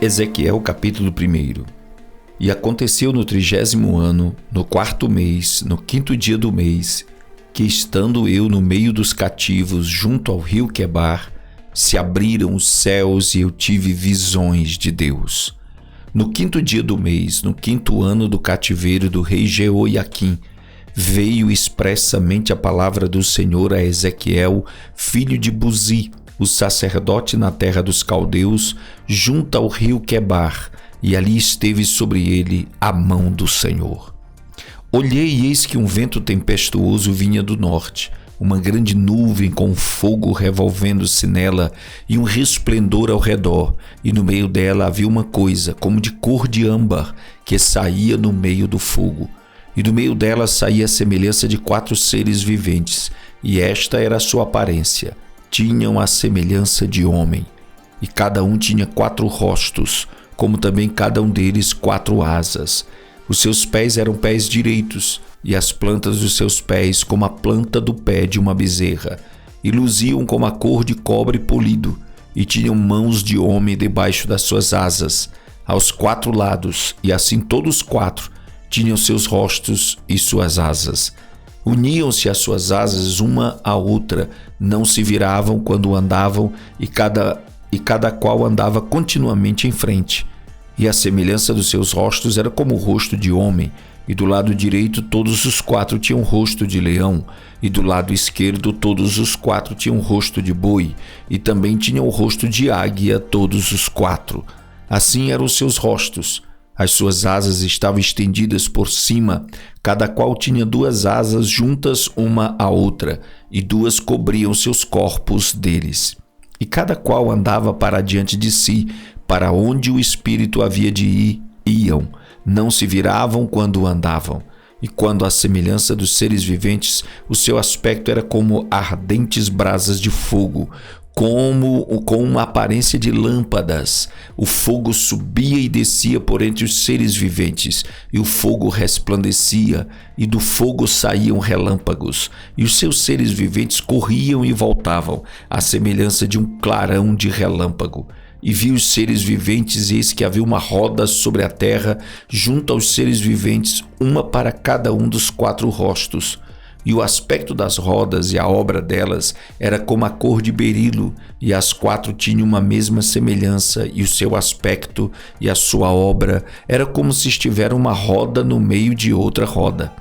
Ezequiel capítulo 1. E aconteceu no 30º ano, no 4º mês, no 5º dia do mês, que estando eu no meio dos cativos, junto ao rio Quebar, se abriram os céus e eu tive visões de Deus. No 5º dia do mês, no 5º ano do cativeiro do rei Jeoiaquim, veio expressamente a palavra do Senhor a Ezequiel, filho de Buzi, o sacerdote na terra dos caldeus, junto ao rio Quebar, e ali esteve sobre ele a mão do Senhor. Olhei e eis que um vento tempestuoso vinha do norte, uma grande nuvem com fogo revolvendo-se nela e um resplendor ao redor, e no meio dela havia uma coisa, como de cor de âmbar, que saía no meio do fogo. E do meio dela saía a semelhança de 4 seres viventes, e esta era a sua aparência. Tinham a semelhança de homem, e cada um tinha 4 rostos, como também cada um deles 4 asas. Os seus pés eram pés direitos, e as plantas dos seus pés como a planta do pé de uma bezerra, e luziam como a cor de cobre polido, e tinham mãos de homem debaixo das suas asas, aos 4 lados, e assim todos 4 tinham seus rostos e suas asas. Uniam-se as suas asas uma à outra, não se viravam quando andavam, e cada qual andava continuamente em frente. E a semelhança dos seus rostos era como o rosto de homem, e do lado direito todos os 4 tinham rosto de leão, e do lado esquerdo todos os 4 tinham rosto de boi, e também tinham o rosto de águia todos os 4. Assim eram os seus rostos. As suas asas estavam estendidas por cima, cada qual tinha 2 asas juntas uma à outra, e 2 cobriam seus corpos deles. E cada qual andava para diante de si, para onde o espírito havia de ir, iam, não se viravam quando andavam. E quando à semelhança dos seres viventes, o seu aspecto era como ardentes brasas de fogo, com uma aparência de lâmpadas. O fogo subia e descia por entre os seres viventes, e o fogo resplandecia, e do fogo saíam relâmpagos, e os seus seres viventes corriam e voltavam, à semelhança de um clarão de relâmpago. E vi os seres viventes, e eis que havia uma roda sobre a terra, junto aos seres viventes, uma para cada um dos 4 rostos. E o aspecto das rodas e a obra delas era como a cor de berilo, e as 4 tinham uma mesma semelhança, e o seu aspecto e a sua obra era como se estivesse uma roda no meio de outra roda.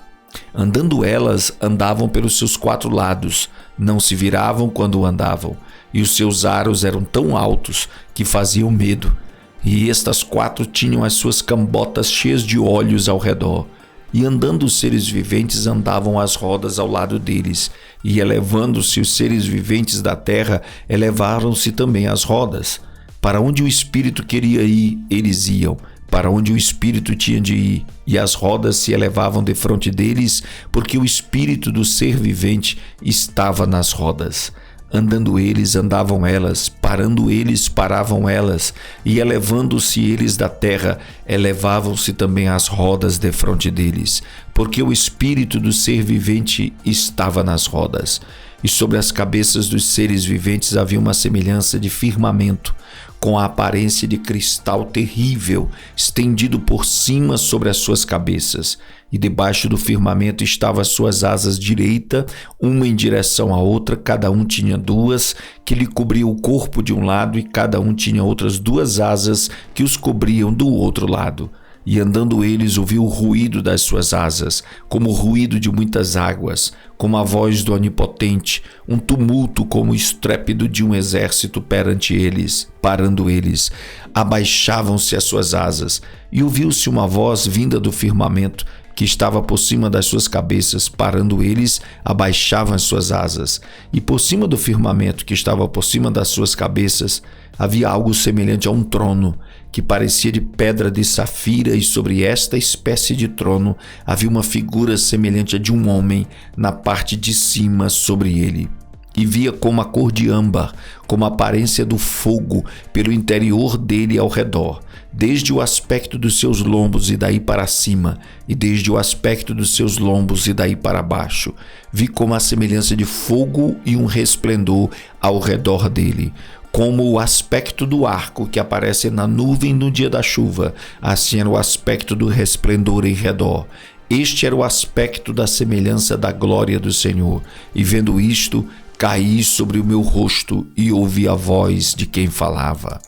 Andando elas, andavam pelos seus 4 lados, não se viravam quando andavam, e os seus aros eram tão altos que faziam medo. E estas 4 tinham as suas cambotas cheias de olhos ao redor. E andando os seres viventes, andavam as rodas ao lado deles, e elevando-se os seres viventes da terra, elevaram-se também as rodas. Para onde o espírito queria ir, eles iam, para onde o espírito tinha de ir, e as rodas se elevavam defronte deles, porque o espírito do ser vivente estava nas rodas. Andando eles, andavam elas, parando eles, paravam elas, e elevando-se eles da terra, elevavam-se também as rodas defronte deles, porque o espírito do ser vivente estava nas rodas. E sobre as cabeças dos seres viventes havia uma semelhança de firmamento, com a aparência de cristal terrível, estendido por cima sobre as suas cabeças. E debaixo do firmamento estavam as suas asas direita, uma em direção à outra, cada um tinha 2, que lhe cobriam o corpo de um lado, e cada um tinha outras 2 asas que os cobriam do outro lado. E andando eles, ouviu o ruído das suas asas, como o ruído de muitas águas, como a voz do Onipotente, um tumulto como o estrépito de um exército perante eles. Parando eles, abaixavam-se as suas asas, e ouviu-se uma voz vinda do firmamento, que estava por cima das suas cabeças. Parando eles, abaixavam as suas asas. E por cima do firmamento, que estava por cima das suas cabeças, havia algo semelhante a um trono, que parecia de pedra de safira, e sobre esta espécie de trono havia uma figura semelhante a de um homem na parte de cima sobre ele. E via como a cor de âmbar, como a aparência do fogo pelo interior dele ao redor, desde o aspecto dos seus lombos e daí para cima, e desde o aspecto dos seus lombos e daí para baixo. Vi como a semelhança de fogo e um resplendor ao redor dele, Como o aspecto do arco que aparece na nuvem no dia da chuva, assim era o aspecto do resplendor em redor. Este era o aspecto da semelhança da glória do Senhor. E vendo isto, caí sobre o meu rosto e ouvi a voz de quem falava.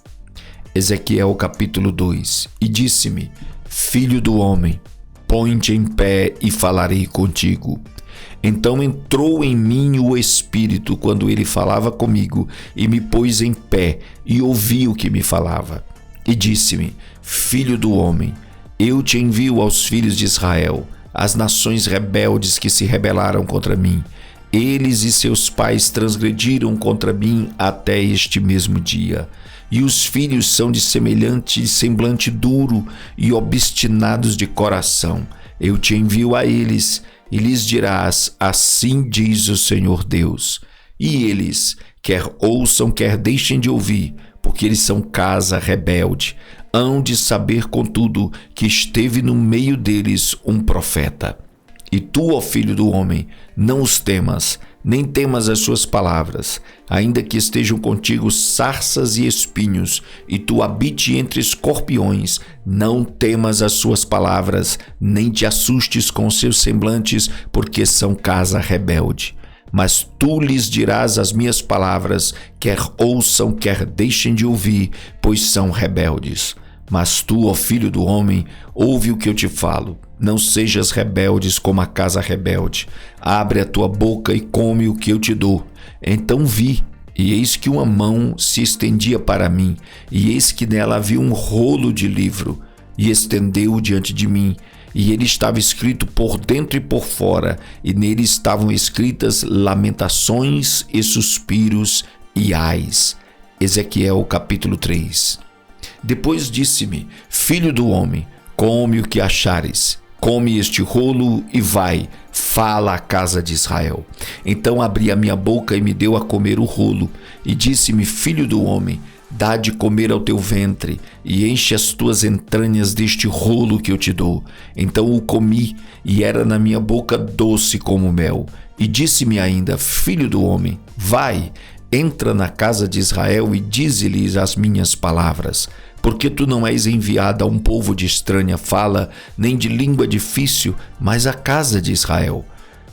Ezequiel capítulo 2. E disse-me: Filho do homem, põe-te em pé e falarei contigo. Então entrou em mim o Espírito quando ele falava comigo, e me pôs em pé e ouvi o que me falava. E disse-me: Filho do homem, eu te envio aos filhos de Israel, às nações rebeldes que se rebelaram contra mim. Eles e seus pais transgrediram contra mim até este mesmo dia. E os filhos são de semelhante semblante duro e obstinados de coração. Eu te envio a eles, e lhes dirás: assim diz o Senhor Deus. E eles, quer ouçam, quer deixem de ouvir, porque eles são casa rebelde, hão de saber, contudo, que esteve no meio deles um profeta. E tu, ó filho do homem, não os temas, nem temas as suas palavras, ainda que estejam contigo sarças e espinhos, e tu habite entre escorpiões, não temas as suas palavras, nem te assustes com seus semblantes, porque são casa rebelde. Mas tu lhes dirás as minhas palavras, quer ouçam, quer deixem de ouvir, pois são rebeldes. Mas tu, ó filho do homem, ouve o que eu te falo. Não sejas rebeldes como a casa rebelde. Abre a tua boca e come o que eu te dou. Então vi, e eis que uma mão se estendia para mim, e eis que nela havia um rolo de livro, e estendeu-o diante de mim. E ele estava escrito por dentro e por fora, e nele estavam escritas lamentações e suspiros e ais. Ezequiel capítulo 3. Depois disse-me: Filho do homem, come o que achares, come este rolo e vai, fala à casa de Israel. Então abri a minha boca e me deu a comer o rolo, e disse-me: Filho do homem, dá de comer ao teu ventre, e enche as tuas entranhas deste rolo que eu te dou. Então o comi, e era na minha boca doce como mel. E disse-me ainda: Filho do homem, vai, entra na casa de Israel e dize-lhes as minhas palavras. Porque tu não és enviado a um povo de estranha fala, nem de língua difícil, mas à casa de Israel.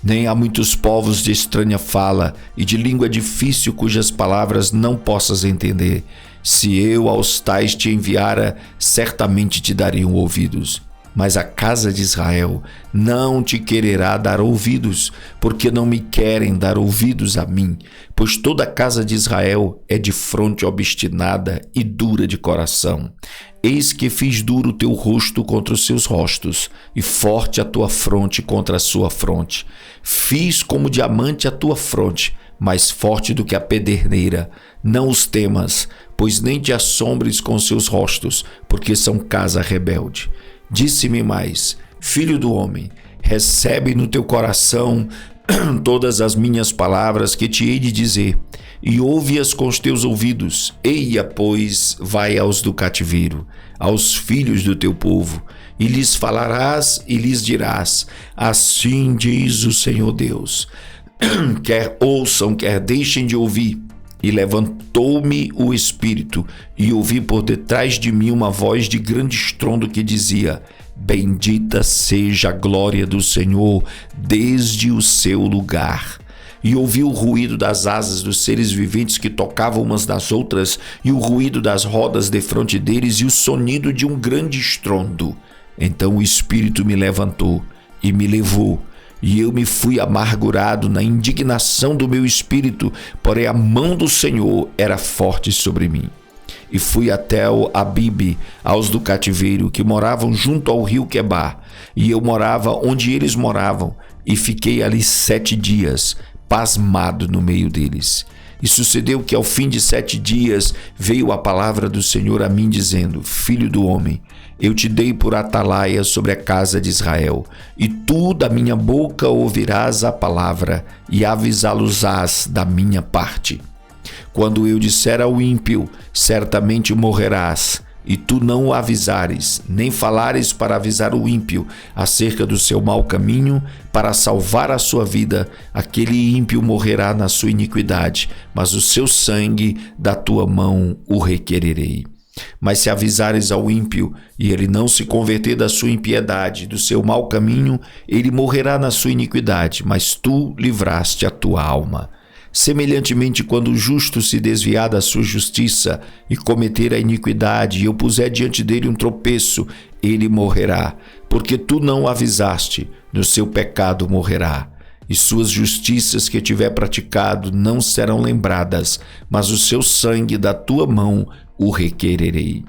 Nem há muitos povos de estranha fala e de língua difícil cujas palavras não possas entender. Se eu aos tais te enviara, certamente te dariam ouvidos. Mas a casa de Israel não te quererá dar ouvidos, porque não me querem dar ouvidos a mim, pois toda a casa de Israel é de fronte obstinada e dura de coração. Eis que fiz duro o teu rosto contra os seus rostos, e forte a tua fronte contra a sua fronte. Fiz como diamante a tua fronte, mais forte do que a pederneira. Não os temas, pois nem te assombres com seus rostos, porque são casa rebelde. Disse-me mais: Filho do homem, recebe no teu coração todas as minhas palavras que te hei de dizer, e ouve-as com os teus ouvidos. Eia, pois, vai aos do cativeiro, aos filhos do teu povo, e lhes falarás e lhes dirás: assim diz o Senhor Deus. Quer ouçam, quer deixem de ouvir. E levantou-me o Espírito, e ouvi por detrás de mim uma voz de grande estrondo que dizia: Bendita seja a glória do Senhor desde o seu lugar. E ouvi o ruído das asas dos seres viventes que tocavam umas nas outras, e o ruído das rodas defronte deles, e o sonido de um grande estrondo. Então o Espírito me levantou e me levou, e eu me fui amargurado na indignação do meu espírito, porém a mão do Senhor era forte sobre mim. E fui até o Abibe, aos do cativeiro, que moravam junto ao rio Quebar, e eu morava onde eles moravam, e fiquei ali 7 dias, pasmado no meio deles. E sucedeu que ao fim de 7 dias veio a palavra do Senhor a mim, dizendo: Filho do homem, eu te dei por atalaia sobre a casa de Israel, e tu da minha boca ouvirás a palavra, e avisá-los-ás da minha parte. Quando eu disser ao ímpio: certamente morrerás, e tu não o avisares, nem falares para avisar o ímpio acerca do seu mau caminho, para salvar a sua vida, aquele ímpio morrerá na sua iniquidade, mas o seu sangue da tua mão o requererei. Mas se avisares ao ímpio, e ele não se converter da sua impiedade, do seu mau caminho, ele morrerá na sua iniquidade, mas tu livraste a tua alma. Semelhantemente, quando o justo se desviar da sua justiça e cometer a iniquidade, e eu puser diante dele um tropeço, ele morrerá, porque tu não o avisaste, no seu pecado morrerá. E suas justiças que tiver praticado não serão lembradas, mas o seu sangue da tua mão o requererei.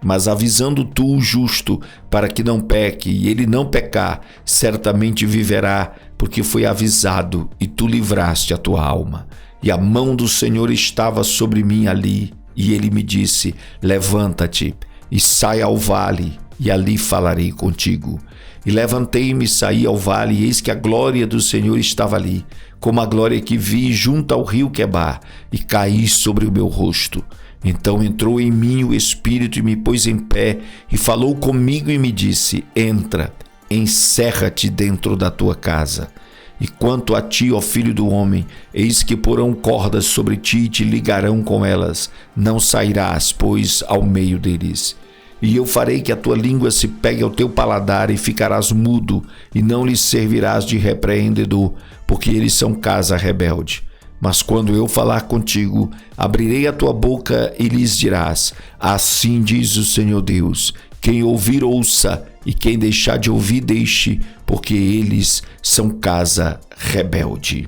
Mas avisando tu o justo, para que não peque, e ele não pecar, certamente viverá, porque foi avisado, e tu livraste a tua alma. E a mão do Senhor estava sobre mim ali, e ele me disse: levanta-te e sai ao vale, e ali falarei contigo. E levantei-me e saí ao vale, e eis que a glória do Senhor estava ali, como a glória que vi junto ao rio Quebar, e caí sobre o meu rosto. Então entrou em mim o Espírito e me pôs em pé, e falou comigo e me disse: entra, encerra-te dentro da tua casa. E quanto a ti, ó filho do homem, eis que porão cordas sobre ti e te ligarão com elas. Não sairás, pois, ao meio deles. E eu farei que a tua língua se pegue ao teu paladar, e ficarás mudo, e não lhes servirás de repreendedor, porque eles são casa rebelde. Mas quando eu falar contigo, abrirei a tua boca e lhes dirás: assim diz o Senhor Deus, quem ouvir ouça, e quem deixar de ouvir deixe, porque eles são casa rebelde.